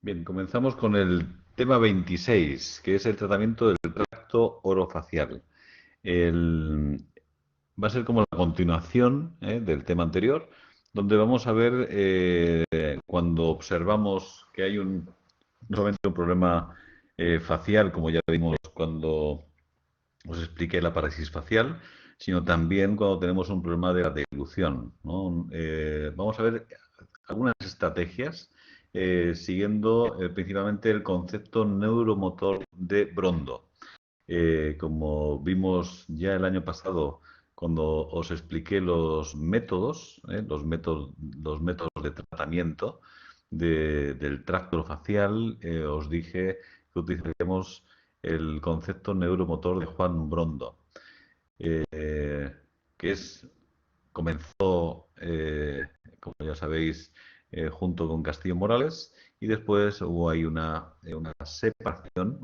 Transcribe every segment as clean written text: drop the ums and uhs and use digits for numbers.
Bien, comenzamos con el tema 26, que es el tratamiento del tracto orofacial. El- Va a ser como la continuación, del tema anterior, donde vamos a ver cuando observamos que hay no solamente un problema facial, como ya vimos cuando os expliqué la parálisis facial, sino también cuando tenemos un problema de la deglución, ¿no? Vamos a ver algunas estrategias siguiendo principalmente el concepto neuromotor de Brondo. Como vimos ya el año pasado cuando os expliqué los métodos de tratamiento del tracto facial, os dije que utilizaríamos el concepto neuromotor de Juan Brondo, eh, que comenzó, como ya sabéis, junto con Castillo Morales, y después hubo ahí una separación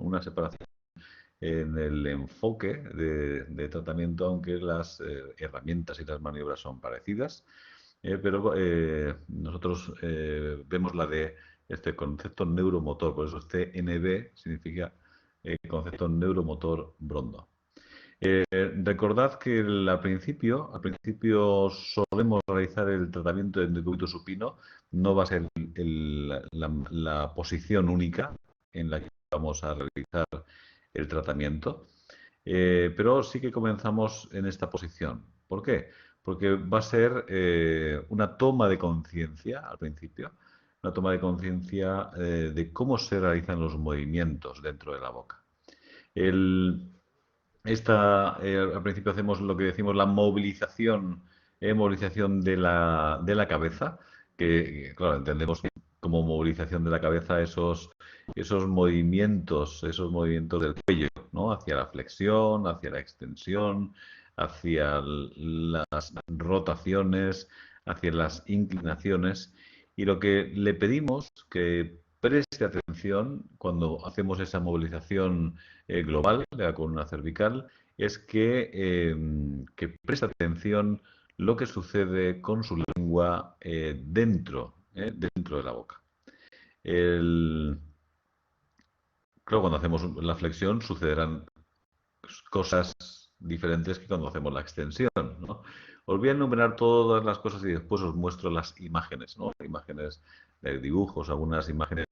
en el enfoque de tratamiento, aunque las herramientas y las maniobras son parecidas. Pero nosotros vemos la de este concepto neuromotor, por eso CNB significa concepto neuromotor Brondo. Recordad que al principio solemos realizar el tratamiento de decúbito supino, no va a ser la posición única en la que vamos a realizar el tratamiento, pero sí que comenzamos en esta posición. ¿Por qué? Porque va a ser una toma de conciencia al principio, una toma de conciencia de cómo se realizan los movimientos dentro de la boca. El, Al principio hacemos lo que decimos la movilización de la cabeza, que claro, entendemos como movilización de la cabeza esos movimientos del cuello, ¿no? Hacia la flexión, hacia la extensión, hacia las rotaciones, hacia las inclinaciones. Y lo que le pedimos que preste atención cuando hacemos esa movilización global de la columna cervical es que preste atención lo que sucede con su lengua dentro de la boca. El, claro, cuando hacemos la flexión sucederán cosas diferentes que cuando hacemos la extensión, ¿no? Os voy a enumerar todas las cosas y después os muestro las imágenes, ¿no? Imágenes de dibujos, algunas imágenes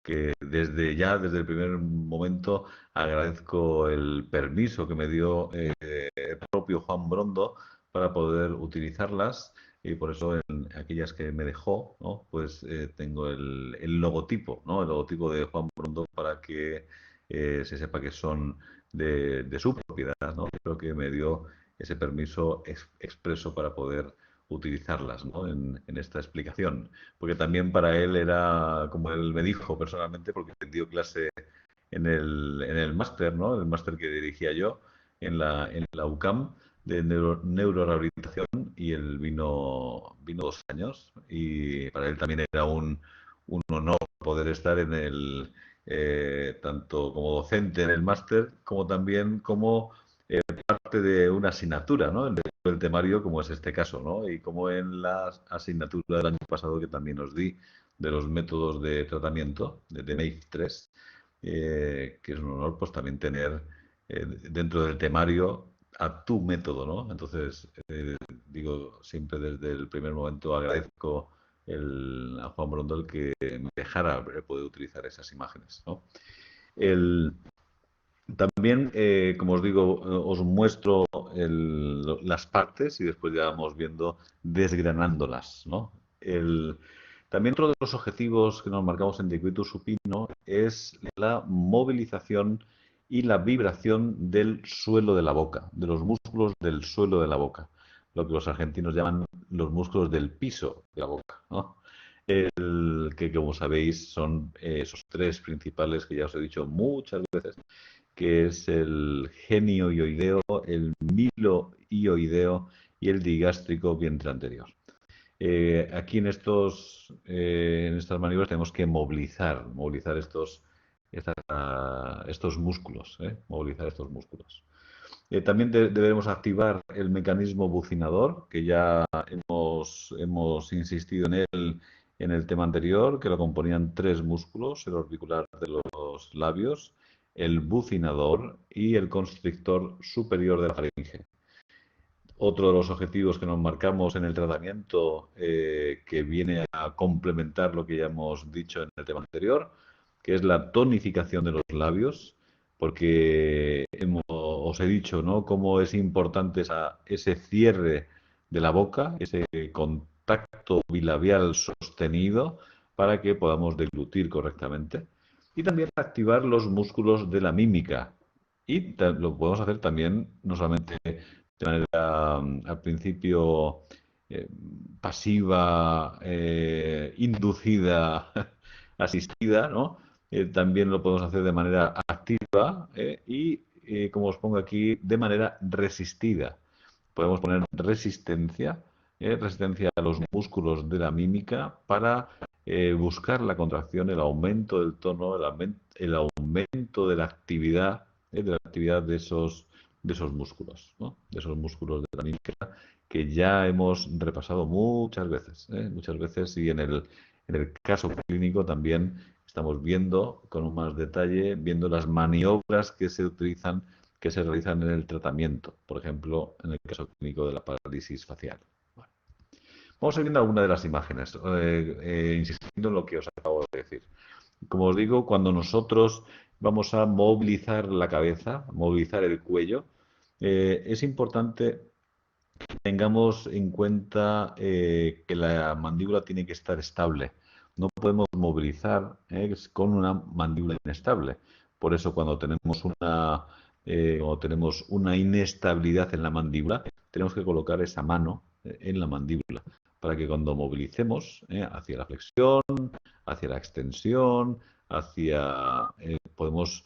que desde el primer momento agradezco el permiso que me dio el propio Juan Brondo para poder utilizarlas, y por eso en aquellas que me dejó, ¿no? Pues tengo el logotipo, ¿no? El logotipo de Juan Brondo para que se sepa que son de su propiedad, ¿no? Creo que me dio ese permiso expreso para poder utilizarlas, ¿no? En esta explicación, porque también para él era, como él me dijo personalmente, porque dio clase en el máster, ¿no? El máster que dirigía yo en la UCAM de neurorehabilitación, y él vino 2 años, y para él también era un honor poder estar tanto como docente en el máster, como también como parte de una asignatura, ¿no? El temario, como es este caso, ¿no? Y como en la asignatura del año pasado que también os di de los métodos de tratamiento de MAVE 3, que es un honor pues también tener dentro del temario a tu método, ¿no? Entonces, digo, siempre desde el primer momento agradezco a Juan Brondel que me dejara poder utilizar esas imágenes, ¿no? El, También, como os digo, os muestro las partes y después ya vamos viendo, desgranándolas, ¿no? También otro de los objetivos que nos marcamos en Decúbito Supino es la movilización y la vibración del suelo de la boca, de los músculos del suelo de la boca, lo que los argentinos llaman los músculos del piso de la boca, ¿no? Que como sabéis son esos tres principales que ya os he dicho muchas veces, que es el genio ioideo, el milo ioideo y el digástrico vientre anterior. Aquí en estas maniobras tenemos que movilizar estos músculos, movilizar estos músculos. También debemos activar el mecanismo bucinador, que ya hemos insistido en él en el tema anterior, que lo componían tres músculos: el orbicular de los labios, el bucinador y el constrictor superior de la faringe. Otro de los objetivos que nos marcamos en el tratamiento, que viene a complementar lo que ya hemos dicho en el tema anterior, que es la tonificación de los labios, porque os he dicho, ¿no?, cómo es importante ese cierre de la boca, ese contacto bilabial sostenido para que podamos deglutir correctamente. Y también activar los músculos de la mímica. Y lo podemos hacer también no solamente de manera al principio eh, pasiva, inducida, asistida, ¿no? También lo podemos hacer de manera activa y, como os pongo aquí, de manera resistida. Podemos poner resistencia a los músculos de la mímica para buscar la contracción, el aumento del tono, el aumento de la actividad de esos músculos, ¿no? De esos músculos de la mímica que ya hemos repasado muchas veces, y en el caso clínico también estamos viendo con más detalle, viendo las maniobras que se utilizan, que se realizan en el tratamiento, por ejemplo, en el caso clínico de la parálisis facial. Bueno, vamos a ir viendo alguna de las imágenes, insistiendo en lo que os acabo de decir. Como os digo, cuando nosotros vamos a movilizar la cabeza, movilizar el cuello, es importante que tengamos en cuenta que la mandíbula tiene que estar estable. No podemos movilizar con una mandíbula inestable. Por eso cuando tenemos una inestabilidad en la mandíbula, tenemos que colocar esa mano en la mandíbula para que cuando movilicemos hacia la flexión, hacia la extensión, podemos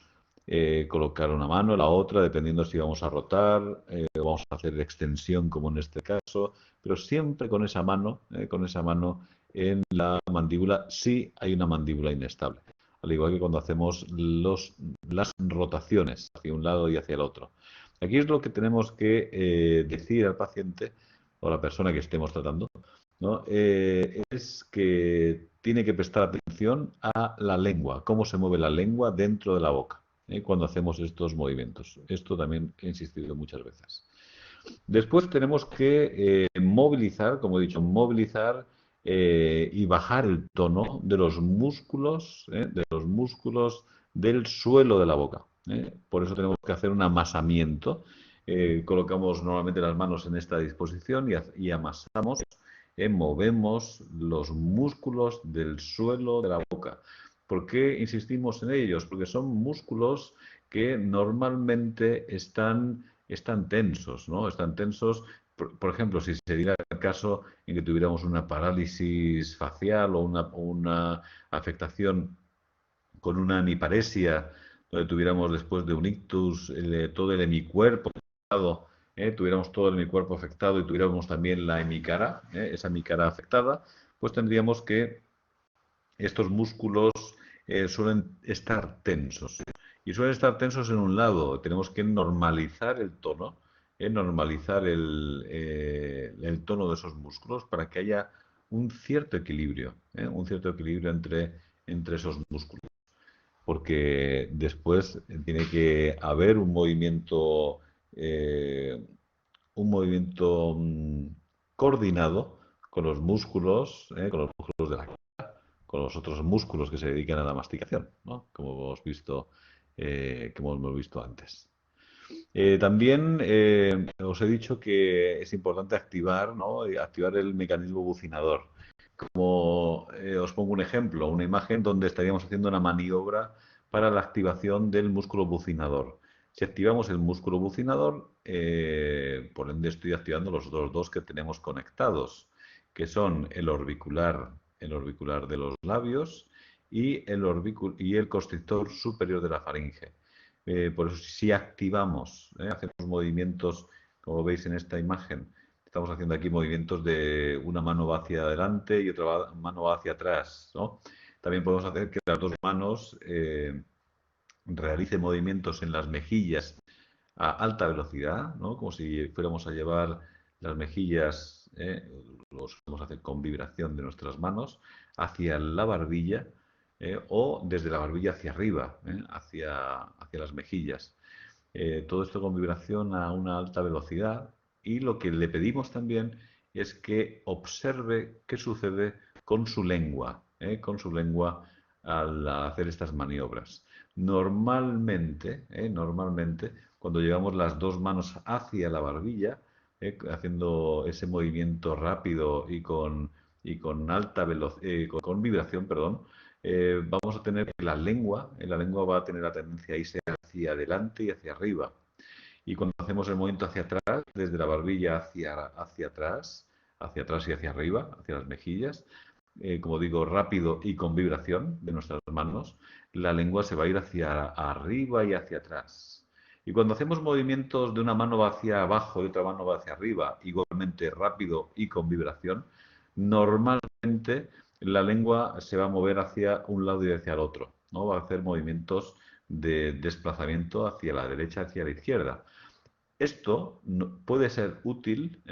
colocar una mano, la otra, dependiendo si vamos a rotar, vamos a hacer extensión como en este caso, pero siempre con esa mano en la mandíbula, si hay una mandíbula inestable. Al igual que cuando hacemos las rotaciones hacia un lado y hacia el otro. Aquí es lo que tenemos que decir al paciente o a la persona que estemos tratando, ¿no? Es que tiene que prestar atención a la lengua, cómo se mueve la lengua dentro de la boca cuando hacemos estos movimientos. Esto también he insistido muchas veces. Después tenemos que movilizar, como he dicho, movilizar y bajar el tono de los músculos del suelo de la boca. Por eso tenemos que hacer un amasamiento. Colocamos normalmente las manos en esta disposición y amasamos, movemos los músculos del suelo de la boca. ¿Por qué insistimos en ellos? Porque son músculos que normalmente están tensos, ¿no? Están tensos. Por ejemplo, si se diera el caso en que tuviéramos una parálisis facial o una afectación con una hemiparesia, donde tuviéramos después de un ictus todo el hemicuerpo afectado, tuviéramos todo el hemicuerpo afectado y tuviéramos también la hemicara, esa hemicara afectada, pues tendríamos que estos músculos suelen estar tensos. Y suelen estar tensos en un lado. Tenemos que normalizar el tono, normalizar el tono de esos músculos para que haya un cierto equilibrio entre esos músculos. Porque después tiene que haber un movimiento coordinado con los músculos de la con los otros músculos que se dedican a la masticación, ¿no? Como hemos visto antes. También os he dicho que es importante activar, ¿no? Activar el mecanismo bucinador. Como os pongo un ejemplo, una imagen donde estaríamos haciendo una maniobra para la activación del músculo bucinador. Si activamos el músculo bucinador, por ende estoy activando los otros dos que tenemos conectados, que son el orbicular de los labios y el constrictor superior de la faringe. Por eso, si activamos, hacemos movimientos, como veis en esta imagen, estamos haciendo aquí movimientos de una mano va hacia adelante y otra mano va hacia atrás, ¿no? También podemos hacer que las dos manos realicen movimientos en las mejillas a alta velocidad, ¿no? Como si fuéramos a llevar las mejillas, los vamos a hacer con vibración de nuestras manos hacia la barbilla, o desde la barbilla hacia arriba, hacia las mejillas. Todo esto con vibración a una alta velocidad, y lo que le pedimos también es que observe qué sucede con su lengua al hacer estas maniobras. Normalmente, cuando llevamos las dos manos hacia la barbilla, haciendo ese movimiento rápido y con alta velocidad, con vibración, perdón, vamos a tener que la lengua va a tener la tendencia a irse hacia adelante y hacia arriba. Y cuando hacemos el movimiento hacia atrás, desde la barbilla hacia atrás y hacia arriba, hacia las mejillas, como digo, rápido y con vibración de nuestras manos, la lengua se va a ir hacia arriba y hacia atrás. Y cuando hacemos movimientos de una mano va hacia abajo y otra mano va hacia arriba, igualmente rápido y con vibración, normalmente la lengua se va a mover hacia un lado y hacia el otro, ¿no? Va a hacer movimientos de desplazamiento hacia la derecha, hacia la izquierda. Esto puede ser útil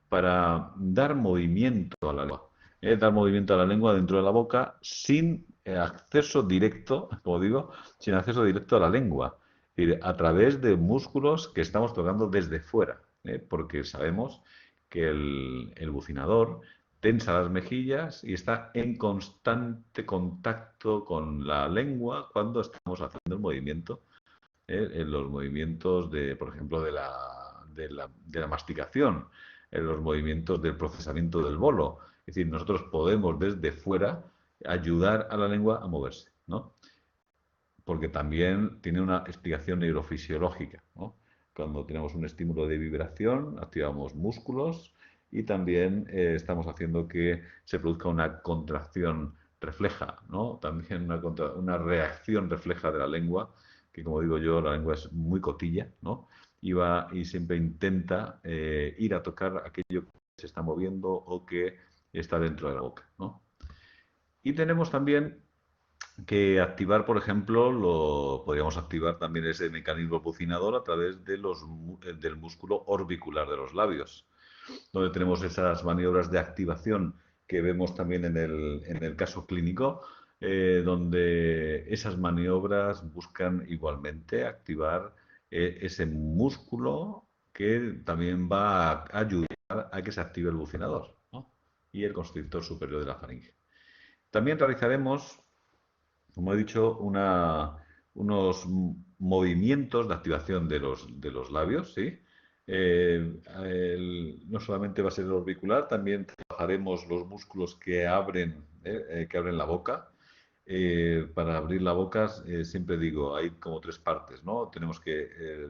para dar movimiento a la lengua, dar movimiento a la lengua dentro de la boca sin acceso directo, como digo, sin acceso directo a la lengua, es decir, a través de músculos que estamos tocando desde fuera, porque sabemos que el bucinador tensa las mejillas y está en constante contacto con la lengua cuando estamos haciendo el movimiento, en los movimientos de, por ejemplo, de la masticación, en los movimientos del procesamiento del bolo. Es decir, nosotros podemos desde fuera ayudar a la lengua a moverse, ¿no? Porque también tiene una explicación neurofisiológica, ¿no? Cuando tenemos un estímulo de vibración, activamos músculos y también estamos haciendo que se produzca una contracción refleja, ¿no? También una reacción refleja de la lengua, que como digo yo, la lengua es muy cotilla, ¿no? Y siempre intenta ir a tocar aquello que se está moviendo o que está dentro de la boca, ¿no? Y tenemos también que activar, por ejemplo, podríamos activar también ese mecanismo bucinador a través del músculo orbicular de los labios, donde tenemos esas maniobras de activación que vemos también en el caso clínico, donde esas maniobras buscan igualmente activar ese músculo que también va a ayudar a que se active el bucinador, ¿no? Y el constrictor superior de la faringe. También realizaremos, como he dicho, unos movimientos de activación de los labios, ¿sí? No solamente va a ser el orbicular, también trabajaremos los músculos que abren la boca. Para abrir la boca, siempre digo, hay como tres partes, ¿no? Tenemos que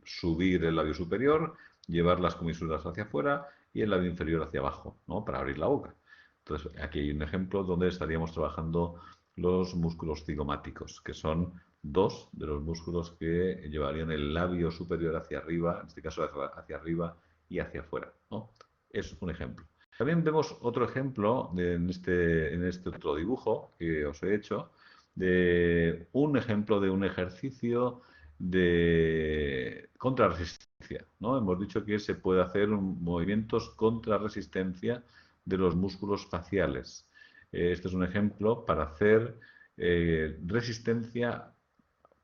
subir el labio superior, llevar las comisuras hacia afuera y el labio inferior hacia abajo, ¿no? Para abrir la boca. Entonces, aquí hay un ejemplo donde estaríamos trabajando los músculos cigomáticos, que son dos de los músculos que llevarían el labio superior hacia arriba, en este caso hacia arriba y hacia afuera, ¿no? Es un ejemplo. También vemos otro ejemplo en este otro dibujo que os he hecho, de un ejemplo de un ejercicio de contrarresistencia, ¿no? Hemos dicho que se puede hacer movimientos contra resistencia de los músculos faciales. Este es un ejemplo para hacer resistencia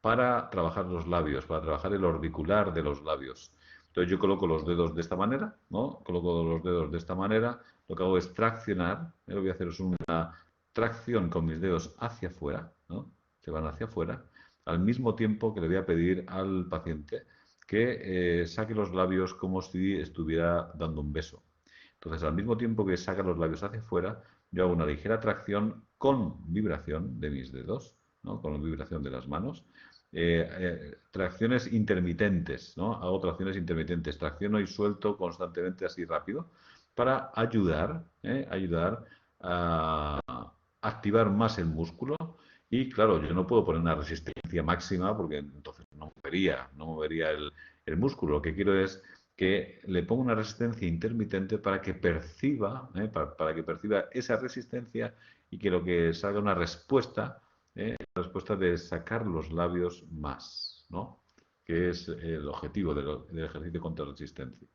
para trabajar los labios, para trabajar el orbicular de los labios. Entonces yo coloco los dedos de esta manera, ¿no? Coloco los dedos de esta manera, lo que hago es traccionar, lo que voy a hacer es una tracción con mis dedos hacia afuera, ¿no? Se van hacia afuera, al mismo tiempo que le voy a pedir al paciente que saque los labios como si estuviera dando un beso. Entonces, al mismo tiempo que saca los labios hacia afuera, yo hago una ligera tracción con vibración de mis dedos, ¿no? Con vibración de las manos. Tracciones intermitentes, ¿no? Hago tracciones intermitentes, tracciono y suelto constantemente así rápido para ayudar a activar más el músculo. Y claro, yo no puedo poner una resistencia máxima porque entonces no movería el músculo. Lo que quiero es que le ponga una resistencia intermitente para que perciba, para que perciba esa resistencia y que lo que salga una respuesta, la respuesta de sacar los labios más, ¿no? Que es el objetivo del ejercicio contra resistencia.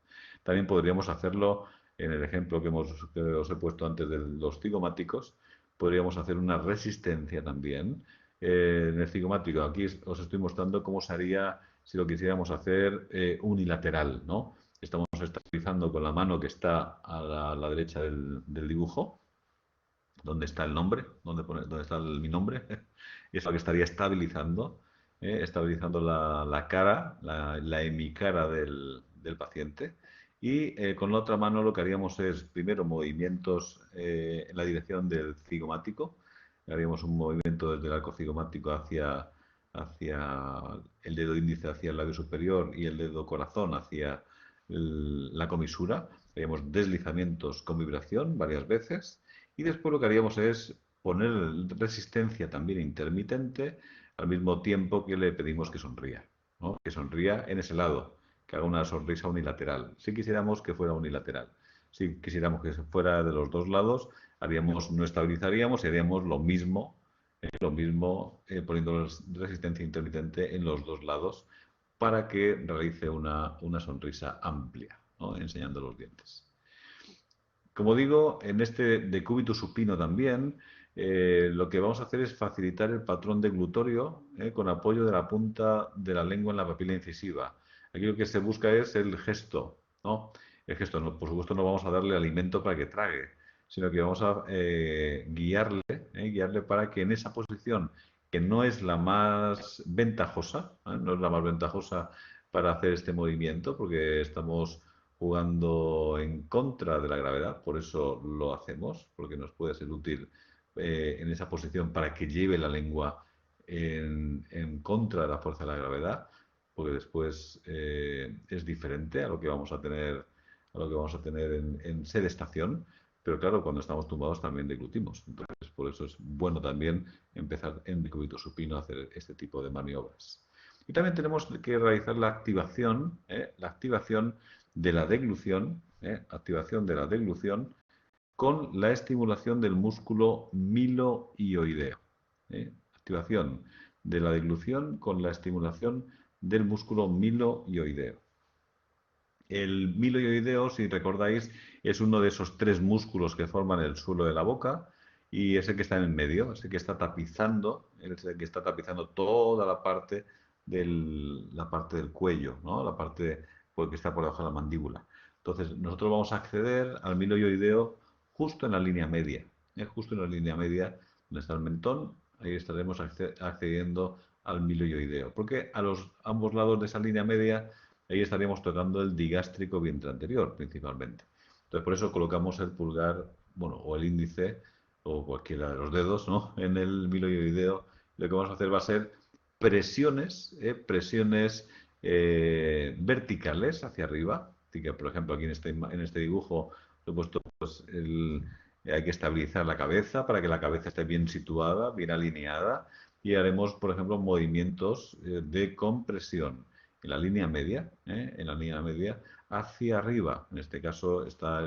también podríamos hacerlo en el ejemplo que os he puesto antes de los cigomáticos. Podríamos hacer una resistencia también. En el cigomático, aquí os estoy mostrando cómo se haría si lo quisiéramos hacer unilateral, ¿no? Estamos estabilizando con la mano que está a la derecha del dibujo, donde está el nombre, donde está mi nombre, y es lo que estaría estabilizando, estabilizando la cara, la hemicara del paciente. Y con la otra mano lo que haríamos es, primero, movimientos en la dirección del cigomático. Haríamos un movimiento desde el arco cigomático hacia el dedo índice, hacia el labio superior, y el dedo corazón hacia la comisura. Haríamos deslizamientos con vibración varias veces. Y después lo que haríamos es poner resistencia también intermitente al mismo tiempo que le pedimos que sonría, ¿no? Que sonría en ese lado, que haga una sonrisa unilateral. Si quisiéramos que fuera unilateral, si quisiéramos que fuera de los dos lados, no estabilizaríamos y haríamos lo mismo poniendo resistencia intermitente en los dos lados para que realice una sonrisa amplia, ¿no? Enseñando los dientes. Como digo, en este decúbito supino también, lo que vamos a hacer es facilitar el patrón deglutorio con apoyo de la punta de la lengua en la papila incisiva. Aquí lo que se busca es el gesto, ¿no? El gesto, no, por supuesto, no vamos a darle alimento para que trague, sino que vamos a guiarle para que en esa posición, que no es la más ventajosa, no es la más ventajosa para hacer este movimiento, porque estamos jugando en contra de la gravedad, por eso lo hacemos, porque nos puede ser útil en esa posición para que lleve la lengua en contra de la fuerza de la gravedad, porque después es diferente a lo que vamos a tener, en sedestación, pero claro, cuando estamos tumbados también deglutimos. Entonces, por eso es bueno también empezar en decúbito supino a hacer este tipo de maniobras. Y también tenemos que realizar la activación de la deglución, activación de la deglución con la estimulación del músculo milohioideo. Activación de la deglución con la estimulación del músculo milohioideo. El milohioideo, si recordáis, es uno de esos tres músculos que forman el suelo de la boca y es el que está en el medio, es el que está tapizando, toda la parte del cuello, ¿no? La parte que está por debajo de la mandíbula. Entonces, nosotros vamos a acceder al milohioideo justo en la línea media, justo en la línea media donde está el mentón, ahí estaremos accediendo al milohioideo, porque a ambos lados de esa línea media ahí estaríamos tocando el digástrico vientre anterior, principalmente. Entonces, por eso colocamos el pulgar, bueno, o el índice, o cualquiera de los dedos, ¿no? En el milohioideo. Lo que vamos a hacer va a ser presiones verticales hacia arriba. Así que, por ejemplo, aquí en este dibujo he puesto pues, hay que estabilizar la cabeza para que la cabeza esté bien situada, bien alineada. Y haremos, por ejemplo, movimientos de compresión en la línea media, hacia arriba. En este caso está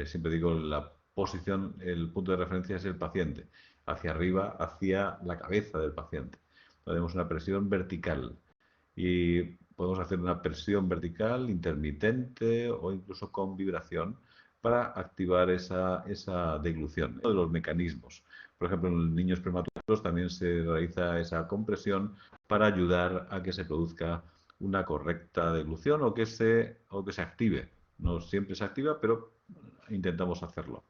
siempre digo, la posición, el punto de referencia es el paciente, hacia arriba, hacia la cabeza del paciente. Haremos una presión vertical y podemos hacer una presión vertical intermitente o incluso con vibración para activar esa deglución. Uno de los mecanismos. Por ejemplo, en los niños prematuros también se realiza esa compresión para ayudar a que se produzca una correcta deglución o que se active. No siempre se activa, pero intentamos hacerlo.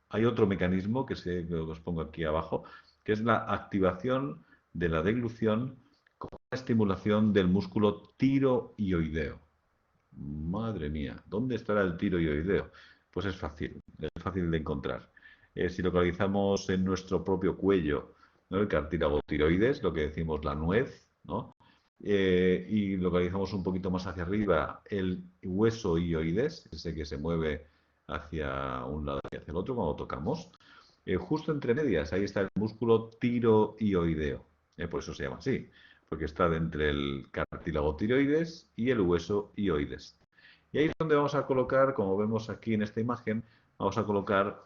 Hay otro mecanismo que os pongo aquí abajo, que es la activación de la deglución con la estimulación del músculo tiroioideo. Madre mía, ¿dónde estará el tiroioideo? Pues es fácil de encontrar. Si localizamos en nuestro propio cuello, ¿no?, el cartílago tiroides, lo que decimos la nuez, ¿no? Y localizamos un poquito más hacia arriba el hueso hioides, ese que se mueve hacia un lado y hacia el otro cuando tocamos. Justo entre medias, ahí está el músculo tiroioideo. Por eso se llama así, porque está entre el cartílago tiroides y el hueso hioides. Y ahí es donde vamos a colocar, como vemos aquí en esta imagen, vamos a colocar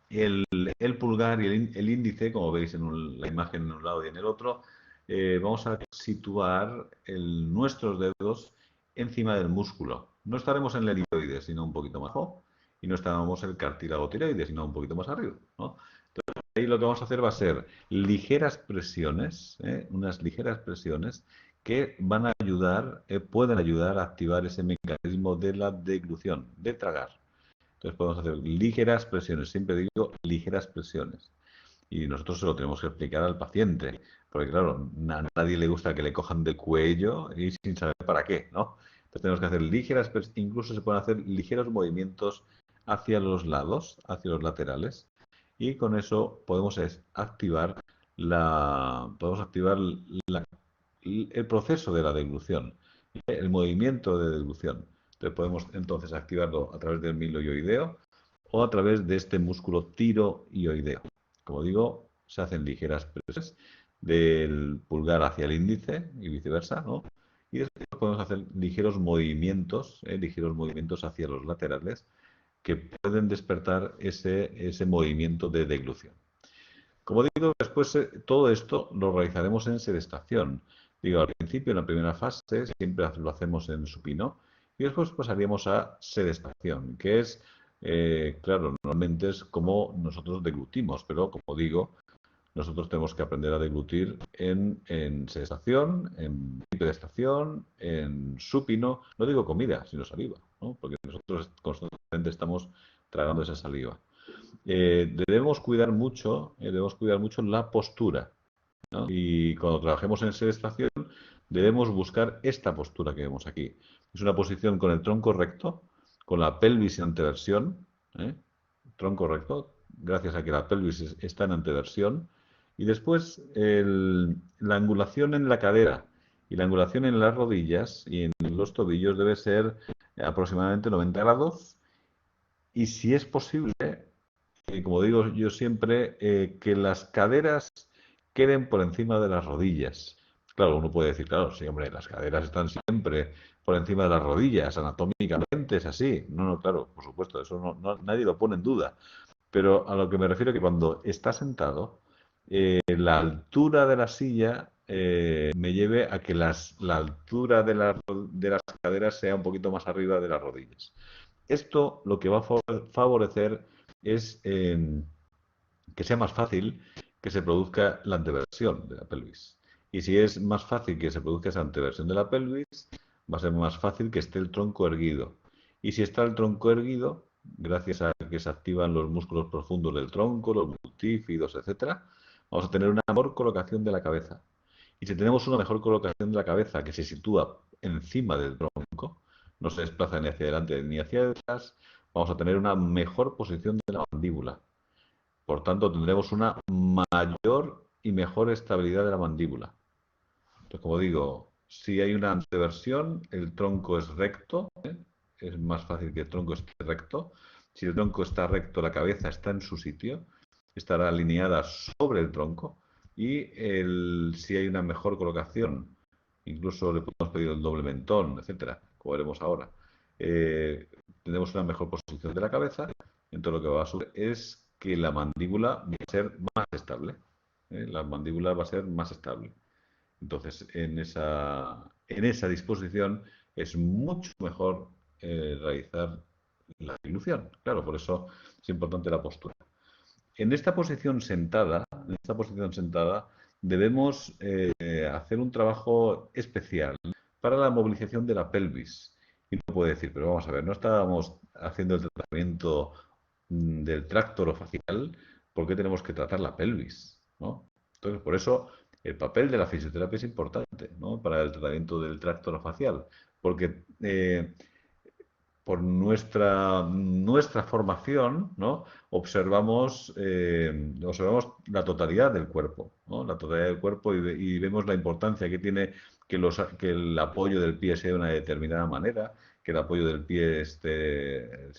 el pulgar y el índice, como veis en la imagen en un lado y en el otro, vamos a situar nuestros dedos encima del músculo. No estaremos en el ilioides, sino un poquito más abajo, y no estaremos en el cartílago tiroides, sino un poquito más arriba, ¿no? Ahí lo que vamos a hacer va a ser ligeras presiones, unas ligeras presiones que van a ayudar, pueden ayudar a activar ese mecanismo de la deglución, de tragar. Entonces podemos hacer ligeras presiones, siempre digo ligeras presiones. Y nosotros se lo tenemos que explicar al paciente, porque claro, a nadie le gusta que le cojan de cuello y sin saber para qué, ¿no? Entonces tenemos que hacer ligeras, incluso se pueden hacer ligeros movimientos hacia los lados, hacia los laterales, y con eso podemos activar el proceso de la deglución, el movimiento de deglución. Entonces podemos entonces activarlo a través del miloioideo o a través de este músculo tiroioideo. Como digo, se hacen ligeras presiones del pulgar hacia el índice y viceversa, ¿no? Y después podemos hacer ligeros movimientos hacia los laterales que pueden despertar ese movimiento de deglución. Como digo, después todo esto lo realizaremos en sedestación. Digo, al principio, en la primera fase, siempre lo hacemos en supino y después pasaríamos a sedestación, que es, claro, normalmente es como nosotros deglutimos, pero como digo, nosotros tenemos que aprender a deglutir en sedestación, en hiperestación, en supino, no digo comida, sino saliva, ¿no? Porque nosotros constantemente estamos tragando esa saliva. Debemos cuidar mucho la postura, ¿no? Y cuando trabajemos en sedestación, debemos buscar esta postura que vemos aquí. Es una posición con el tronco recto, con la pelvis en anteversión, ¿eh? Tronco recto, gracias a que la pelvis está en anteversión. Y después la angulación en la cadera y la angulación en las rodillas y en los tobillos debe ser aproximadamente 90 grados. Y si es posible, como digo yo siempre, que las caderas queden por encima de las rodillas. Claro, uno puede decir, claro, sí, hombre, las caderas están siempre por encima de las rodillas, anatómicamente es así. No, no, claro, por supuesto, eso nadie lo pone en duda. Pero a lo que me refiero es que cuando está sentado, la altura de la silla me lleve a que la altura de las caderas sea un poquito más arriba de las rodillas. Esto lo que va a favorecer es que sea más fácil que se produzca la anteversión de la pelvis. Y si es más fácil que se produzca esa anteversión de la pelvis, va a ser más fácil que esté el tronco erguido. Y si está el tronco erguido, gracias a que se activan los músculos profundos del tronco, los multífidos, etcétera, vamos a tener una mejor colocación de la cabeza. Y si tenemos una mejor colocación de la cabeza que se sitúa encima del tronco, no se desplaza ni hacia adelante ni hacia atrás, vamos a tener una mejor posición de la mandíbula. Por tanto, tendremos una mayor y mejor estabilidad de la mandíbula. Entonces, como digo, si hay una anteversión, el tronco es recto, es más fácil que el tronco esté recto. Si el tronco está recto, la cabeza está en su sitio, estará alineada sobre el tronco. Y si hay una mejor colocación, incluso le podemos pedir el doble mentón, etcétera, como veremos ahora, tenemos una mejor posición de la cabeza. Entonces, lo que va a suceder es que la mandíbula va a ser más estable. La mandíbula va a ser más estable. Entonces, en esa disposición es mucho mejor realizar la dilución. Claro, por eso es importante la postura. En esta posición sentada, debemos hacer un trabajo especial para la movilización de la pelvis. Y uno puede decir, pero vamos a ver, no estábamos haciendo el tratamiento del tracto orofacial, ¿por qué tenemos que tratar la pelvis? ¿No? Entonces, por eso el papel de la fisioterapia es importante, ¿no? Para el tratamiento del tracto orofacial, porque por nuestra formación, ¿no? Observamos la totalidad del cuerpo, ¿no? La totalidad del cuerpo y vemos la importancia que tiene que el apoyo del pie sea de una determinada manera, que el apoyo del pie esté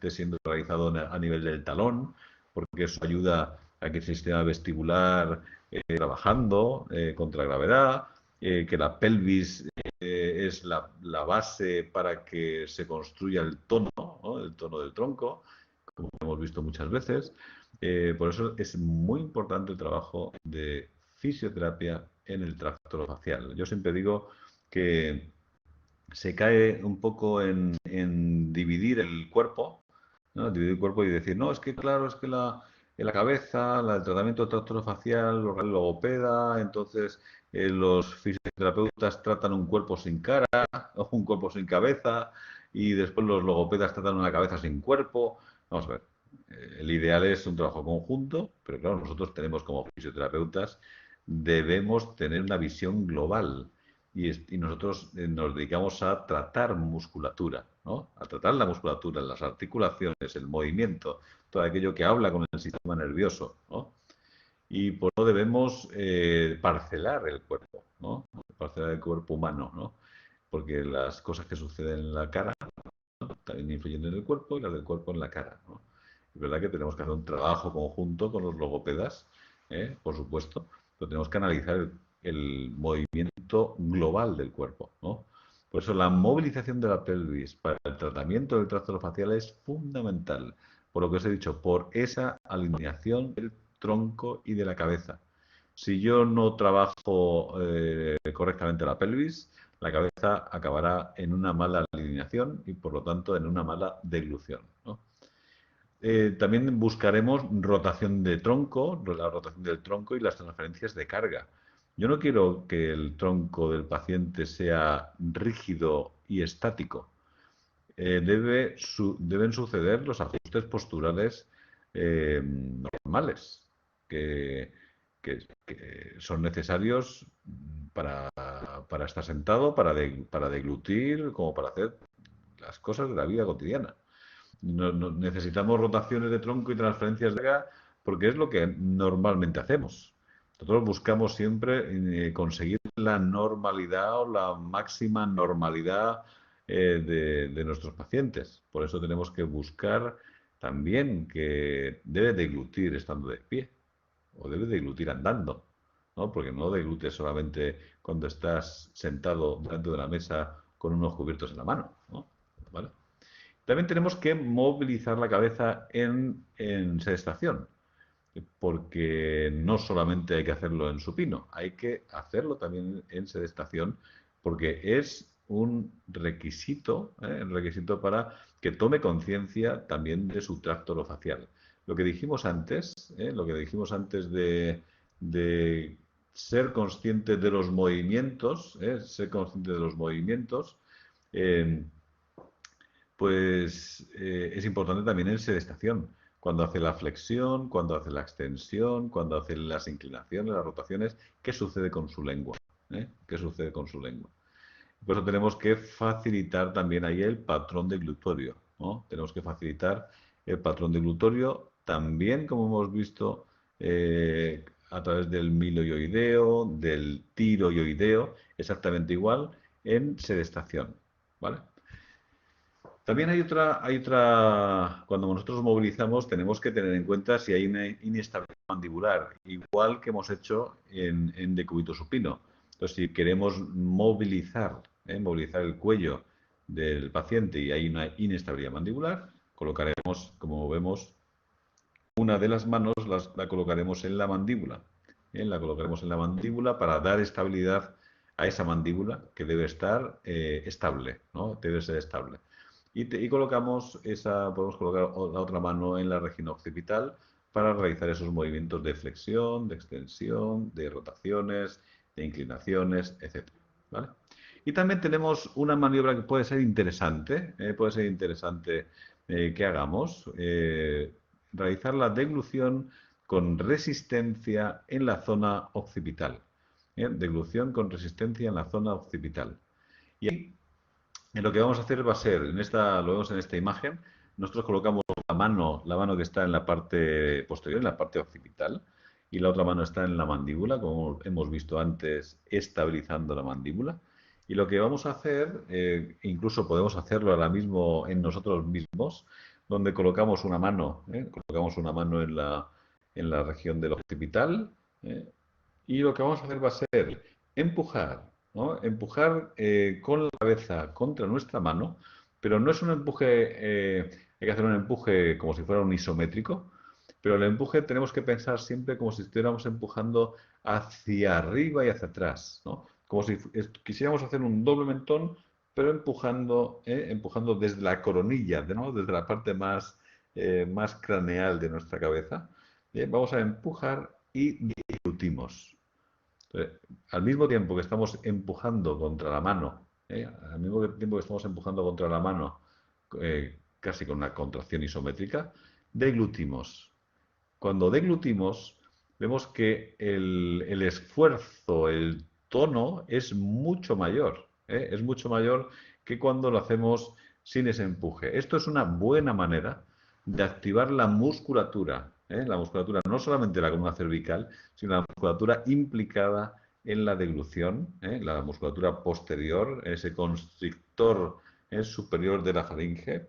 siendo realizado a nivel del talón, porque eso ayuda a que el sistema vestibular trabajando contra gravedad, que la pelvis es la base para que se construya el tono, ¿no? El tono del tronco, como hemos visto muchas veces. Por eso es muy importante el trabajo de fisioterapia en el tracto facial. Yo siempre digo que se cae un poco en dividir el cuerpo, ¿no? Dividir el cuerpo y decir, no, es que claro, es que en la cabeza, el tratamiento de tracto facial, lo logopeda, entonces los fisioterapeutas tratan un cuerpo sin cara o un cuerpo sin cabeza y después los logopedas tratan una cabeza sin cuerpo. Vamos a ver, el ideal es un trabajo conjunto, pero claro, nosotros tenemos como fisioterapeutas, debemos tener una visión global y nosotros nos dedicamos a tratar musculatura, ¿no? A tratar la musculatura, las articulaciones, el movimiento, todo aquello que habla con el sistema nervioso, ¿no? Y por eso debemos parcelar el cuerpo, ¿no? Parcelar el cuerpo humano, ¿no? Porque las cosas que suceden en la cara, ¿no? También influyen en el cuerpo y las del cuerpo en la cara, ¿no? Es verdad que tenemos que hacer un trabajo conjunto con los logopedas, por supuesto, pero tenemos que analizar el movimiento global del cuerpo, ¿no? Por eso la movilización de la pelvis para el tratamiento del trastorno facial es fundamental, por lo que os he dicho, por esa alineación del tronco y de la cabeza. Si yo no trabajo correctamente la pelvis, la cabeza acabará en una mala alineación y por lo tanto en una mala deglución, ¿no? También buscaremos rotación de tronco, la rotación del tronco y las transferencias de carga. Yo no quiero que el tronco del paciente sea rígido y estático. Deben suceder los ajustes posturales normales que, que son necesarios para estar sentado, para deglutir, como para hacer las cosas de la vida cotidiana. Necesitamos rotaciones de tronco y transferencias de carga porque es lo que normalmente hacemos. Nosotros buscamos siempre conseguir la normalidad o la máxima normalidad de nuestros pacientes. Por eso tenemos que buscar también que debe deglutir estando de pie o debe deglutir andando, ¿no? Porque no deglutes solamente cuando estás sentado delante de la mesa con unos cubiertos en la mano, ¿no? ¿Vale? También tenemos que movilizar la cabeza en sedestación, porque no solamente hay que hacerlo en supino, hay que hacerlo también en sedestación, porque es un requisito para que tome conciencia también de su tracto orofacial. Lo que dijimos antes de ser consciente de los movimientos, ser consciente de los movimientos, eh, pues es importante también en sedestación. Cuando hace la flexión, cuando hace la extensión, cuando hace las inclinaciones, las rotaciones, ¿qué sucede con su lengua? ¿Qué sucede con su lengua? Por eso tenemos que facilitar también ahí el patrón deglutorio, ¿no? Tenemos que facilitar el patrón deglutorio también, como hemos visto, a través del miloioideo, del tiroioideo, exactamente igual en sedestación, ¿vale? También cuando nosotros movilizamos tenemos que tener en cuenta si hay una inestabilidad mandibular, igual que hemos hecho en decúbito supino. Entonces, si queremos movilizar el cuello del paciente y hay una inestabilidad mandibular, colocaremos, como vemos, una de las manos la colocaremos en la mandíbula. La colocaremos en la mandíbula para dar estabilidad a esa mandíbula que debe estar estable, ¿no? Debe ser estable. Y podemos colocar la otra mano en la región occipital para realizar esos movimientos de flexión, de extensión, de rotaciones, de inclinaciones, etc. ¿Vale? Y también tenemos una maniobra que puede ser interesante que hagamos, realizar la deglución con resistencia en la zona occipital. Deglución con resistencia en la zona occipital. Y ahí lo que vamos a hacer va a ser, lo vemos en esta imagen, nosotros colocamos la mano que está en la parte posterior, en la parte occipital, y la otra mano está en la mandíbula, como hemos visto antes, estabilizando la mandíbula. Y lo que vamos a hacer, incluso podemos hacerlo ahora mismo en nosotros mismos, donde colocamos una mano en la región del occipital, y lo que vamos a hacer va a ser empujar, ¿no? Empujar con la cabeza contra nuestra mano, pero no es un empuje, hay que hacer un empuje como si fuera un isométrico, Pero el empuje tenemos que pensar siempre como si estuviéramos empujando hacia arriba y hacia atrás, ¿no? Como si quisiéramos hacer un doble mentón, pero empujando desde la coronilla, ¿no? Desde la parte más craneal de nuestra cabeza. Vamos a empujar y deglutimos. Al mismo tiempo que estamos empujando contra la mano, al mismo tiempo que estamos empujando contra la mano, casi con una contracción isométrica, deglutimos. Cuando deglutimos, vemos que el esfuerzo, el tono es mucho mayor, ¿eh? Es mucho mayor que cuando lo hacemos sin ese empuje. Esto es una buena manera de activar la musculatura, ¿eh? La musculatura no solamente la columna cervical, sino la musculatura implicada en la deglución, ¿eh? La musculatura posterior, ese constrictor superior de la faringe.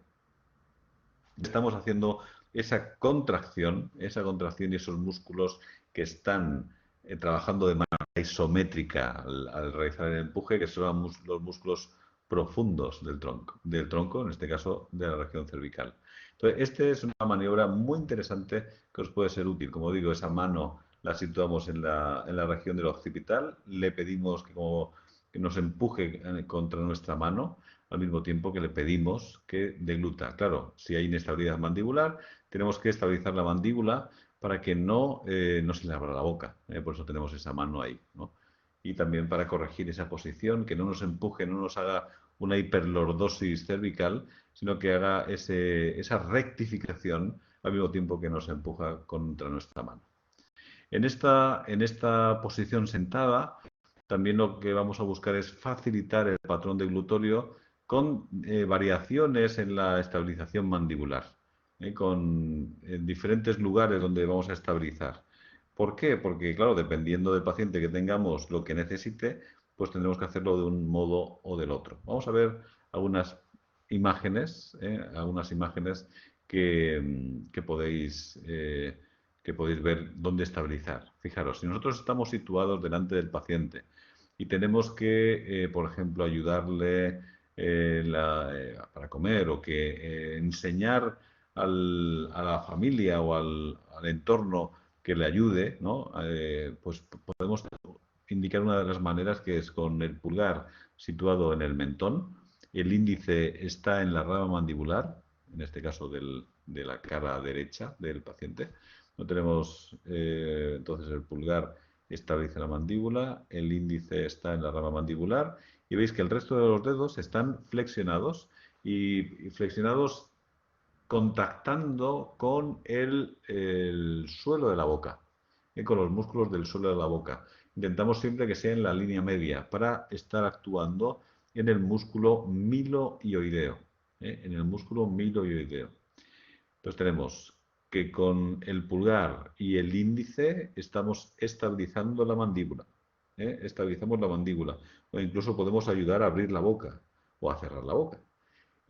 Estamos haciendo esa contracción y esos músculos que están trabajando de manera isométrica al realizar el empuje, que son los músculos profundos del tronco, en este caso de la región cervical. Entonces, esta es una maniobra muy interesante que os puede ser útil. Como digo, esa mano la situamos en la región del occipital, le pedimos que nos empuje contra nuestra mano, al mismo tiempo que le pedimos que degluta. Claro, si hay inestabilidad mandibular, tenemos que estabilizar la mandíbula para que no se le abra la boca. Por eso tenemos esa mano ahí, ¿no? Y también para corregir esa posición, que no nos empuje, no nos haga una hiperlordosis cervical, sino que haga esa rectificación al mismo tiempo que nos empuja contra nuestra mano. En esta posición sentada, también lo que vamos a buscar es facilitar el patrón deglutorio con variaciones en la estabilización mandibular, con diferentes lugares donde vamos a estabilizar. ¿Por qué? Porque, claro, dependiendo del paciente que tengamos lo que necesite, pues tendremos que hacerlo de un modo o del otro. Vamos a ver algunas imágenes que podéis ver dónde estabilizar. Fijaros, si nosotros estamos situados delante del paciente y tenemos que, por ejemplo, ayudarle para comer o que enseñar a la familia o al entorno que le ayude, ¿no? Pues podemos indicar una de las maneras, que es con el pulgar situado en el mentón, el índice está en la rama mandibular, en este caso de la cara derecha del paciente. No tenemos entonces el pulgar estabiliza la mandíbula, el índice está en la rama mandibular y veis que el resto de los dedos están flexionados y flexionados contactando con el suelo de la boca, con los músculos del suelo de la boca. Intentamos siempre que sea en la línea media para estar actuando en el músculo miloioideo, en el músculo miloioideo. Entonces tenemos que con el pulgar y el índice estamos estabilizando la mandíbula. Estabilizamos la mandíbula. O incluso podemos ayudar a abrir la boca o a cerrar la boca.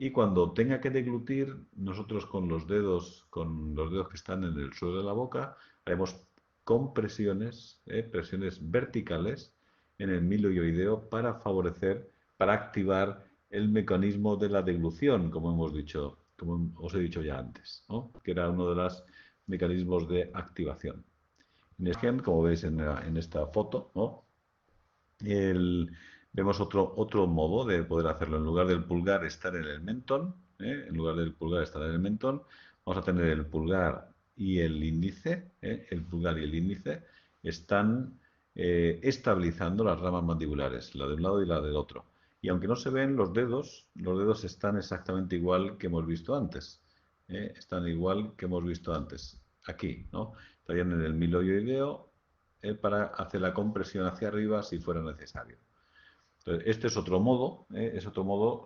Y cuando tenga que deglutir, nosotros con los dedos que están en el suelo de la boca, haremos compresiones, presiones verticales en el miloioideo para favorecer, para activar el mecanismo de la deglución, como hemos dicho, como os he dicho ya antes, ¿no? Que era uno de los mecanismos de activación. Como veis en esta foto, ¿no? Vemos otro modo de poder hacerlo. En lugar del pulgar estar en el mentón, en lugar del pulgar estar en el mentón, vamos a tener el pulgar y el índice. El pulgar y el índice están estabilizando las ramas mandibulares, la de un lado y la del otro. Y aunque no se ven los dedos están exactamente igual que hemos visto antes. Están igual que hemos visto antes. Aquí, ¿no? Estarían en el miloioideo para hacer la compresión hacia arriba si fuera necesario. Entonces, este es otro modo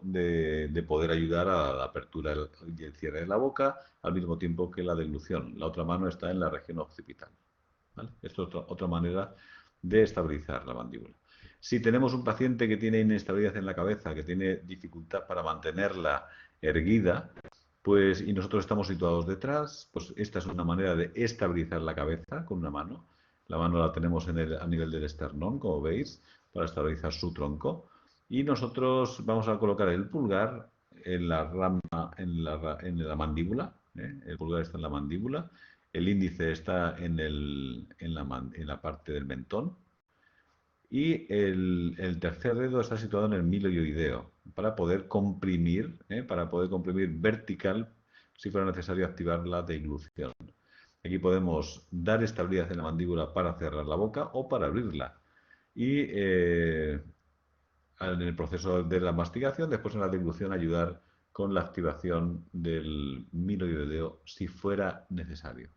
de poder ayudar a la apertura y el cierre de la boca al mismo tiempo que la deglución. La otra mano está en la región occipital, ¿vale? Esto es otra manera de estabilizar la mandíbula. Si tenemos un paciente que tiene inestabilidad en la cabeza, que tiene dificultad para mantenerla erguida, y nosotros estamos situados detrás, pues esta es una manera de estabilizar la cabeza con una mano. La mano la tenemos a nivel del esternón, como veis, para estabilizar su tronco. Y nosotros vamos a colocar el pulgar en la rama, en la mandíbula. El pulgar está en la mandíbula. el índice está en la parte del mentón y el tercer dedo está situado en el milioideo para poder comprimir vertical si fuera necesario activar la deglución. Aquí podemos dar estabilidad en la mandíbula para cerrar la boca o para abrirla. Y en el proceso de la masticación, después en la deglución, ayudar con la activación del milioideo si fuera necesario.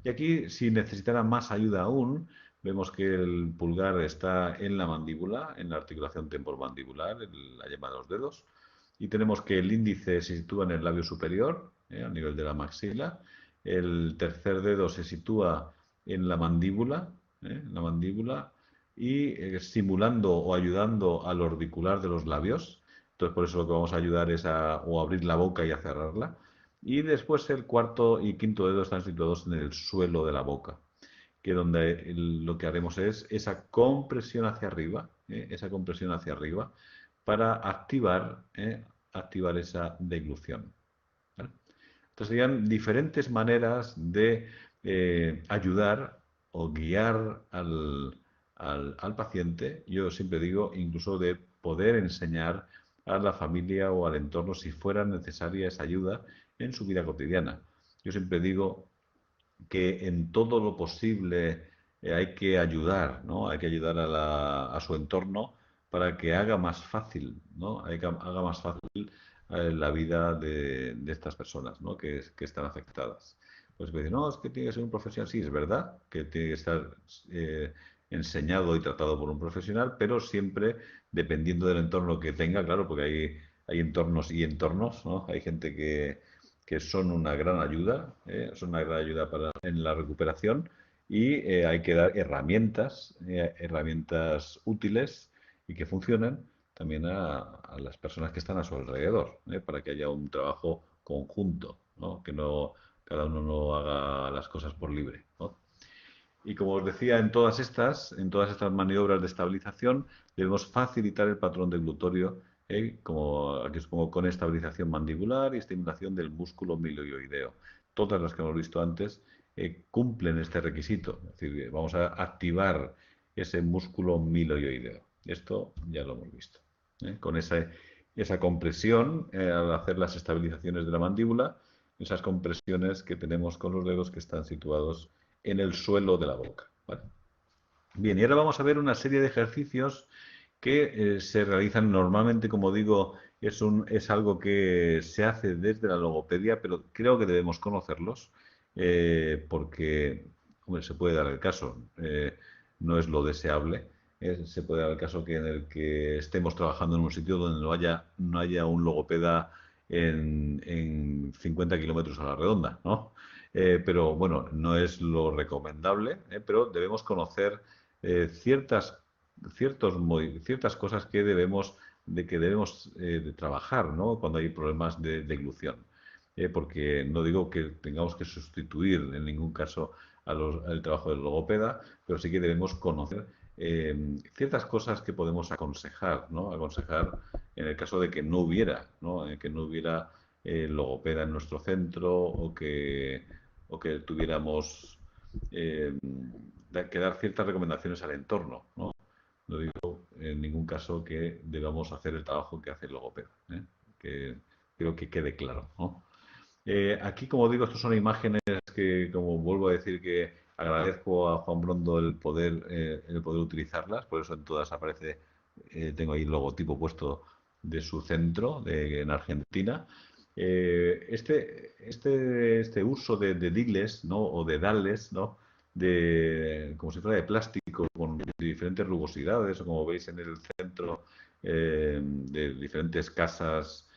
Y aquí, si necesitara más ayuda aún, vemos que el pulgar está en la mandíbula, en la articulación temporomandibular, la yema de los dedos, y tenemos que el índice se sitúa en el labio superior, a nivel de la maxila, el tercer dedo se sitúa en la mandíbula y simulando o ayudando al orbicular de los labios. Entonces, por eso lo que vamos a ayudar es a o abrir la boca y a cerrarla. Y después el cuarto y quinto dedo están situados en el suelo de la boca, que donde lo que haremos es esa compresión hacia arriba, para activar esa deglución. ¿Vale? Entonces serían diferentes maneras de ayudar o guiar al paciente. Yo siempre digo, incluso de poder enseñar a la familia o al entorno si fuera necesaria esa ayuda en su vida cotidiana. Yo siempre digo que en todo lo posible hay que ayudar, ¿no? Hay que ayudar a su entorno para que haga más fácil, ¿no? Haga más fácil la vida de estas personas, ¿no? Que están afectadas. Pues me dicen, no, es que tiene que ser un profesional. Sí, es verdad que tiene que estar enseñado y tratado por un profesional, pero siempre dependiendo del entorno que tenga, claro, porque hay entornos y entornos, ¿no? Hay gente que son una gran ayuda, en la recuperación y hay que dar herramientas útiles y que funcionen también a las personas que están a su alrededor, para que haya un trabajo conjunto, ¿no? Que no cada uno no haga las cosas por libre, ¿no? Y como os decía, en todas estas maniobras de estabilización, debemos facilitar el patrón deglutorio, como aquí os pongo, con estabilización mandibular y estimulación del músculo milioideo. Todas las que hemos visto antes cumplen este requisito. Es decir, vamos a activar ese músculo milioideo. Esto ya lo hemos visto. Con esa compresión, al hacer las estabilizaciones de la mandíbula, esas compresiones que tenemos con los dedos que están situados en el suelo de la boca. ¿Vale? Bien, y ahora vamos a ver una serie de ejercicios que se realizan normalmente, como digo, es algo que se hace desde la logopedia, pero creo que debemos conocerlos porque hombre, se puede dar el caso, no es lo deseable, se puede dar el caso que en el que estemos trabajando en un sitio donde no haya un logopeda en 50 kilómetros a la redonda, ¿no? Pero bueno, no es lo recomendable, pero debemos conocer ciertas ciertas cosas que debemos de trabajar, ¿no? Cuando hay problemas de deglución. Porque no digo que tengamos que sustituir en ningún caso al trabajo del logopeda, pero sí que debemos conocer ciertas cosas que podemos aconsejar, ¿no? Aconsejar en el caso de que no hubiera, ¿no? Que no hubiera logopeda en nuestro centro o que tuviéramos que dar ciertas recomendaciones al entorno, ¿no? No digo en ningún caso que debamos hacer el trabajo que hace el logopeda, ¿eh? Que creo que quede claro, ¿no? Aquí, como digo, estas son imágenes que, como vuelvo a decir, que agradezco a Juan Brondo el poder utilizarlas, por eso en todas aparece, tengo ahí el logotipo puesto de su centro en Argentina. Este uso de diles, ¿no? O de dales, ¿no? Como si fuera de plástico, con diferentes rugosidades, o como veis en el centro, de diferentes casas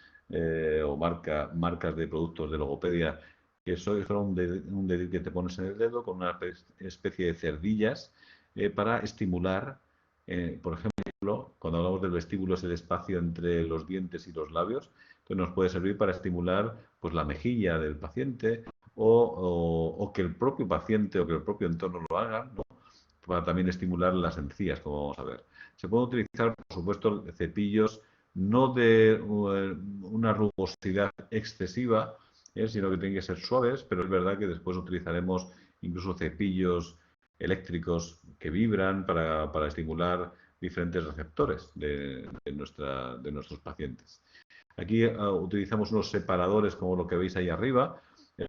o marcas de productos de logopedia, que eso es un dedil que te pones en el dedo con una especie de cerdillas para estimular, por ejemplo, cuando hablamos del vestíbulo es el espacio entre los dientes y los labios, entonces nos puede servir para estimular pues la mejilla del paciente o que el propio paciente o que el propio entorno lo hagan, ¿no? Para también estimular las encías, como vamos a ver. Se pueden utilizar, por supuesto, cepillos no de una rugosidad excesiva, sino que tienen que ser suaves, pero es verdad que después utilizaremos incluso cepillos eléctricos que vibran para estimular diferentes receptores de nuestros pacientes. Aquí utilizamos unos separadores como lo que veis ahí arriba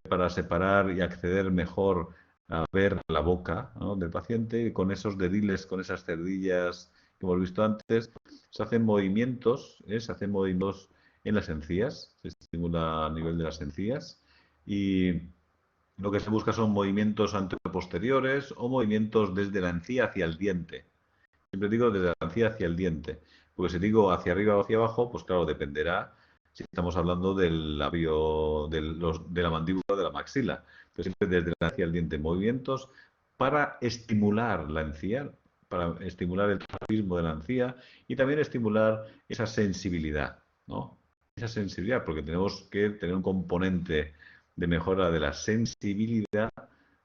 para separar y acceder mejor a ver la boca, ¿no?, del paciente, y con esos dediles, con esas cerdillas que hemos visto antes, se hacen movimientos en las encías, se estimula a nivel de las encías y lo que se busca son movimientos anteroposteriores o movimientos desde la encía hacia el diente. Siempre digo desde la encía hacia el diente, porque si digo hacia arriba o hacia abajo, pues claro, dependerá si estamos hablando del labio, de la mandíbula o de la maxila. Entonces, siempre desde la encía al diente, movimientos para estimular la encía, para estimular el trofismo de la encía y también estimular esa sensibilidad, ¿no? Esa sensibilidad, porque tenemos que tener un componente de mejora de la sensibilidad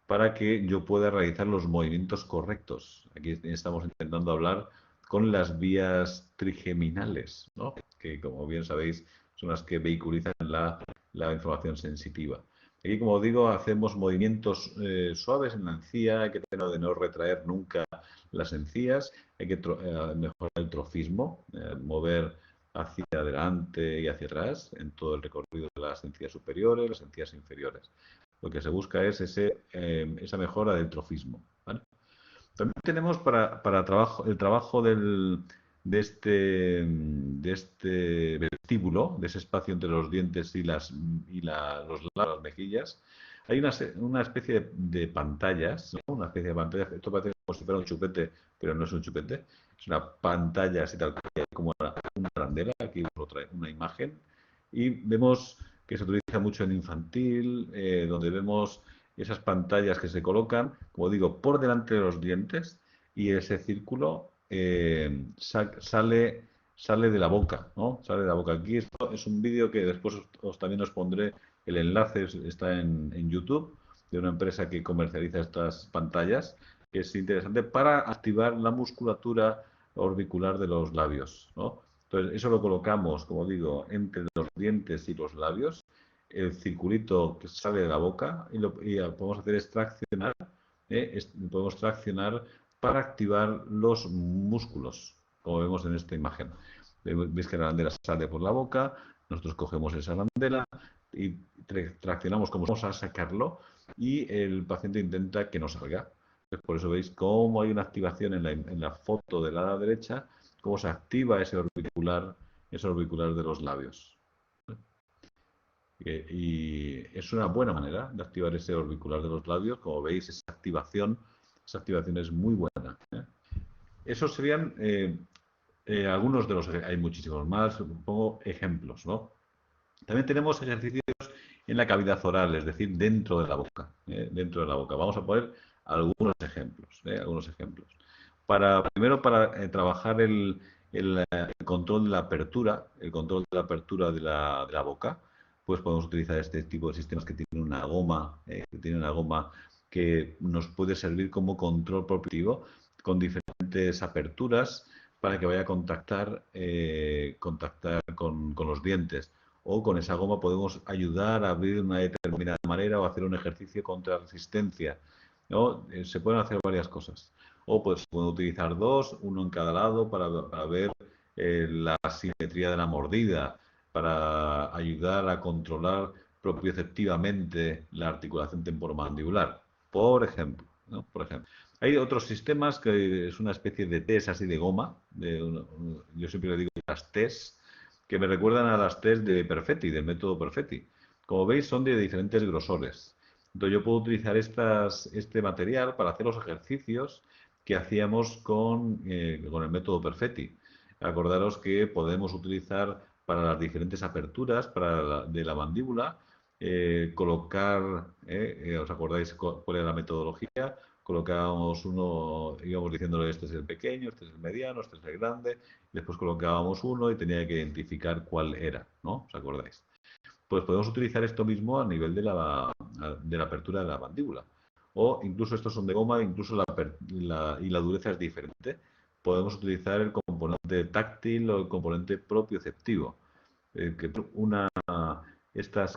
para que yo pueda realizar los movimientos correctos. Aquí estamos intentando hablar con las vías trigeminales, ¿no?, que como bien sabéis son las que vehiculizan la información sensitiva. Aquí, como digo, hacemos movimientos suaves en la encía, hay que tener de no retraer nunca las encías, hay que mejorar el trofismo, mover hacia adelante y hacia atrás en todo el recorrido de las encías superiores, las encías inferiores. Lo que se busca es esa mejora del trofismo, ¿vale? También tenemos para trabajo, el trabajo de este vestíbulo, de ese espacio entre los dientes y los labios, las mejillas. Hay una especie de pantallas, ¿no? Una especie de pantallas. Esto parece como si fuera un chupete, pero no es un chupete. Es una pantalla así tal cual, como una arandela. Aquí os trae una imagen. Y vemos que se utiliza mucho en infantil, donde vemos esas pantallas que se colocan, como digo, por delante de los dientes y ese círculo sale de la boca, ¿no? Sale de la boca. Aquí esto es un vídeo que después también os pondré el enlace, está en YouTube, de una empresa que comercializa estas pantallas, que es interesante para activar la musculatura orbicular de los labios, ¿no? Entonces, eso lo colocamos, como digo, entre los dientes y los labios, el circulito que sale de la boca y podemos hacer extraccionar, podemos traccionar para activar los músculos, como vemos en esta imagen. Veis que la arandela sale por la boca, nosotros cogemos esa arandela y traccionamos como vamos a sacarlo y el paciente intenta que no salga. Por eso veis cómo hay una activación en la foto de la derecha, cómo se activa ese orbicular de los labios. Y es una buena manera de activar ese orbicular de los labios. Como veis, esa activación es muy buena, ¿eh? Esos serían algunos de los... Hay muchísimos más, pongo ejemplos, ¿no? También tenemos ejercicios en la cavidad oral, es decir, dentro de la boca, ¿eh? Dentro de la boca. Vamos a poner algunos ejemplos, ¿eh? Algunos ejemplos. Primero, para trabajar el control de la apertura, de la boca, pues podemos utilizar este tipo de sistemas que tienen una goma que nos puede servir como control propio con diferentes aperturas para que vaya a contactar con los dientes. O con esa goma podemos ayudar a abrir de una determinada manera o hacer un ejercicio contra resistencia, ¿no? Se pueden hacer varias cosas. O pues puedo utilizar dos, uno en cada lado para ver la simetría de la mordida, para ayudar a controlar propioceptivamente la articulación temporomandibular, por ejemplo, ¿no? Por ejemplo. Hay otros sistemas que es una especie de test así de goma, yo siempre le digo las test, que me recuerdan a las test de Perfetti, del método Perfetti. Como veis, son de diferentes grosores. Entonces yo puedo utilizar este material para hacer los ejercicios que hacíamos con el método Perfetti. Acordaros que podemos utilizar para las diferentes aperturas de la mandíbula, colocar, ¿os acordáis cuál era la metodología? Colocábamos uno, íbamos diciéndole este es el pequeño, este es el mediano, este es el grande, después colocábamos uno y tenía que identificar cuál era, ¿no? ¿Os acordáis? Pues podemos utilizar esto mismo a nivel de la apertura de la mandíbula. O incluso estos son de goma, incluso y la dureza es diferente. Podemos utilizar el componente táctil o el componente propioceptivo.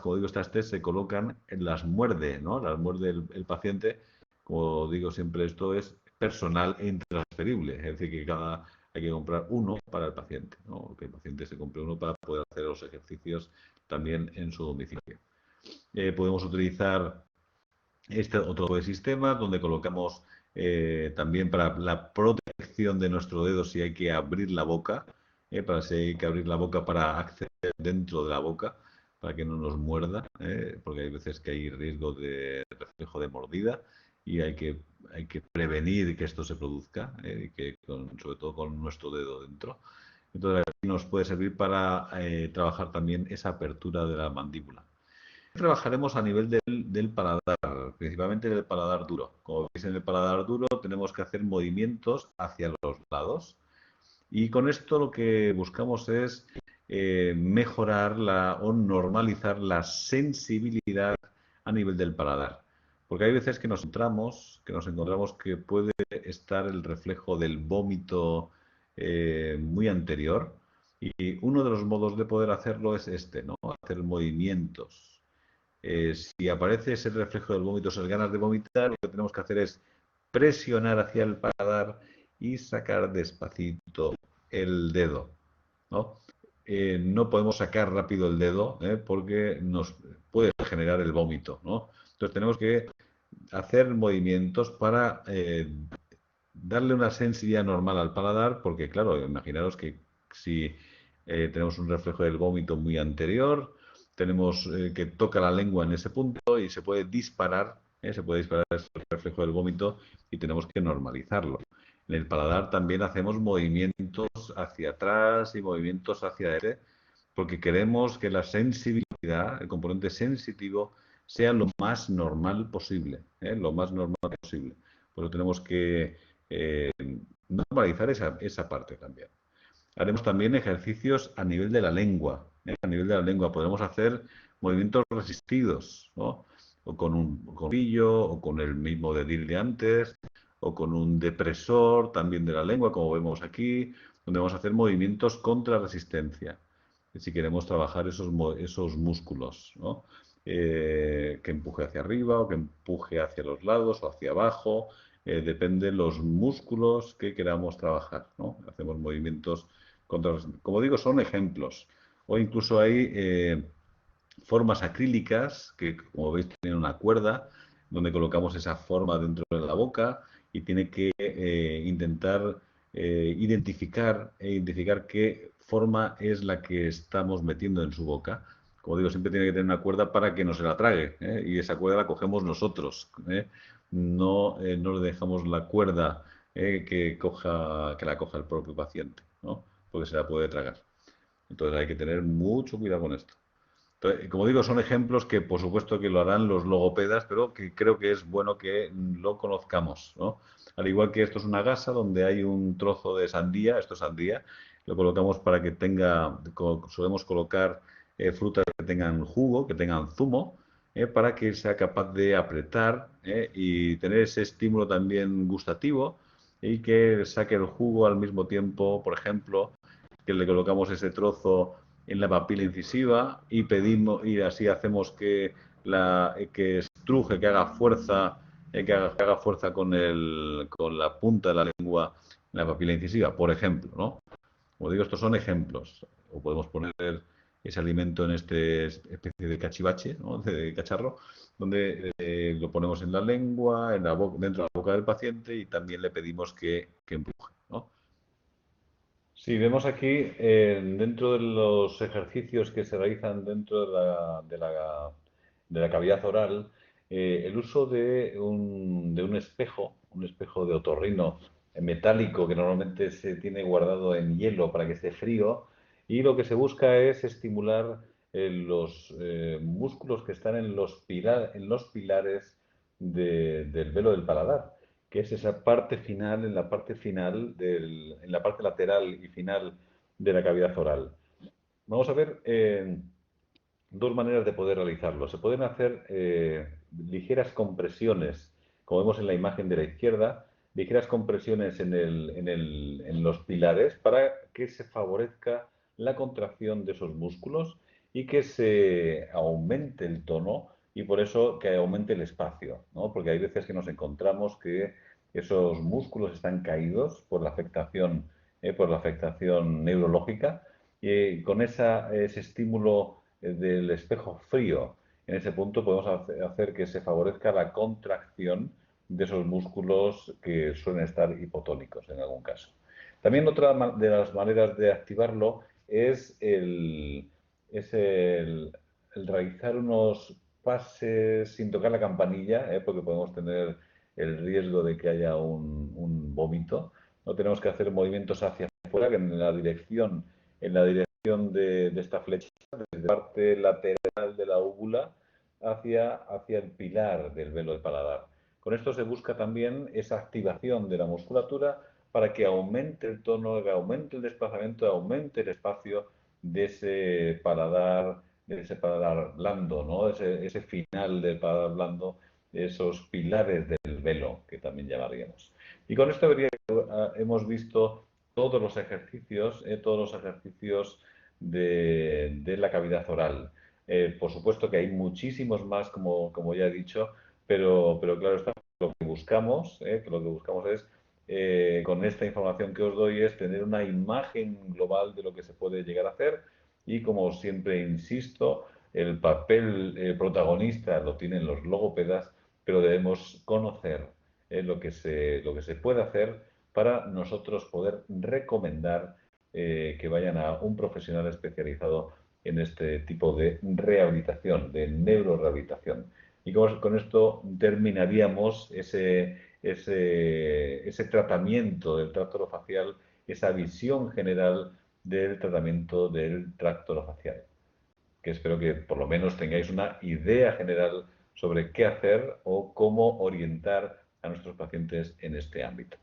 como digo, estas test se colocan, las muerde, ¿no? Las muerde el paciente. Como digo siempre, esto es personal e intransferible, es decir, que hay que comprar uno para el paciente, ¿no? Que el paciente se compre uno para poder hacer los ejercicios también en su domicilio. Podemos utilizar este otro tipo de sistemas donde colocamos también para la protección de nuestro dedo si hay que abrir la boca, para si hay que abrir la boca para acceder dentro de la boca, para que no nos muerda, porque hay veces que hay riesgo de reflejo de mordida y hay que prevenir que esto se produzca, sobre todo con nuestro dedo dentro. Entonces, nos puede servir para trabajar también esa apertura de la mandíbula. Trabajaremos a nivel del paladar, principalmente del paladar duro. Como veis en el paladar duro tenemos que hacer movimientos hacia los lados y con esto lo que buscamos es mejorar o normalizar la sensibilidad a nivel del paladar. Porque hay veces que nos encontramos que puede estar el reflejo del vómito muy anterior y uno de los modos de poder hacerlo es este, ¿no? Hacer movimientos. Si aparece ese reflejo del vómito, esas ganas de vomitar, lo que tenemos que hacer es presionar hacia el paladar y sacar despacito el dedo, ¿no? No podemos sacar rápido el dedo porque nos puede generar el vómito, ¿no? Entonces tenemos que hacer movimientos para darle una sensibilidad normal al paladar, porque claro, imaginaros que si tenemos un reflejo del vómito muy anterior, tenemos que toca la lengua en ese punto y se puede disparar ese reflejo del vómito y tenemos que normalizarlo. En el paladar también hacemos movimientos hacia atrás y movimientos hacia adelante, porque queremos que la sensibilidad, el componente sensitivo, sea lo más normal posible, lo más normal posible. Por eso tenemos que eh, normalizar esa parte también. Haremos también ejercicios a nivel de la lengua. A nivel de la lengua podremos hacer movimientos resistidos, ¿no? O con un colmillo, o con el mismo dedil de antes, o con un depresor también de la lengua, como vemos aquí, donde vamos a hacer movimientos contra resistencia. Si queremos trabajar esos músculos, ¿no? Que empuje hacia arriba o que empuje hacia los lados o hacia abajo, depende de los músculos que queramos trabajar, ¿no? Hacemos movimientos como digo, son ejemplos. O incluso hay formas acrílicas que, como veis, tienen una cuerda donde colocamos esa forma dentro de la boca y tiene que intentar identificar qué forma es la que estamos metiendo en su boca. Como digo, siempre tiene que tener una cuerda para que no se la trague, y esa cuerda la cogemos nosotros. No le dejamos la cuerda que la coja el propio paciente, ¿no? Porque se la puede tragar. Entonces hay que tener mucho cuidado con esto. Entonces, como digo, son ejemplos que por supuesto que lo harán los logopedas, pero que creo que es bueno que lo conozcamos, ¿no? Al igual que esto es una gasa donde hay un trozo de sandía, esto es sandía, lo colocamos para que solemos colocar frutas que tengan jugo, que tengan zumo, para que sea capaz de apretar y tener ese estímulo también gustativo y que saque el jugo al mismo tiempo, por ejemplo, que le colocamos ese trozo en la papila incisiva y así hacemos que estruje, que haga fuerza con la punta de la lengua en la papila incisiva, por ejemplo, ¿no? Como digo, estos son ejemplos. O podemos poner ese alimento en esta especie de cachivache, ¿no? De cacharro, donde lo ponemos en la lengua, dentro de la boca del paciente y también le pedimos que empuje, ¿no? Sí, vemos aquí dentro de los ejercicios que se realizan dentro de la cavidad oral, el uso de un espejo de otorrino metálico que normalmente se tiene guardado en hielo para que esté frío, y lo que se busca es estimular los músculos que están en los pilares del velo del paladar, que es esa parte final, en la parte lateral y final de la cavidad oral. Vamos a ver dos maneras de poder realizarlo. Se pueden hacer ligeras compresiones, como vemos en la imagen de la izquierda, ligeras compresiones en los pilares para que se favorezca la contracción de esos músculos y que se aumente el tono y por eso que aumente el espacio, ¿no? Porque hay veces que nos encontramos que esos músculos están caídos por la afectación neurológica y con ese estímulo del espejo frío en ese punto podemos hacer que se favorezca la contracción de esos músculos que suelen estar hipotónicos en algún caso. También otra de las maneras de activarlo es el realizar unos pases sin tocar la campanilla, porque podemos tener el riesgo de que haya un vómito. No tenemos que hacer movimientos hacia afuera, que en la dirección de esta flecha, desde la parte lateral de la úvula hacia el pilar del velo del paladar. Con esto se busca también esa activación de la musculatura para que aumente el tono, que aumente el desplazamiento, aumente el espacio de ese paladar blando, ¿no? Ese final del paladar blando, esos pilares del velo, que también llamaríamos. Y con esto hemos visto todos los ejercicios de la cavidad oral. Por supuesto que hay muchísimos más, como ya he dicho, pero claro está, lo que buscamos, que lo que buscamos es, con esta información que os doy, es tener una imagen global de lo que se puede llegar a hacer y, como siempre insisto, el papel protagonista lo tienen los logopedas, pero debemos conocer lo que se puede hacer para nosotros poder recomendar que vayan a un profesional especializado en este tipo de rehabilitación, de neurorehabilitación. Y con esto terminaríamos ese tratamiento del tracto orofacial, esa visión general del tratamiento del tracto orofacial, que espero que por lo menos tengáis una idea general sobre qué hacer o cómo orientar a nuestros pacientes en este ámbito.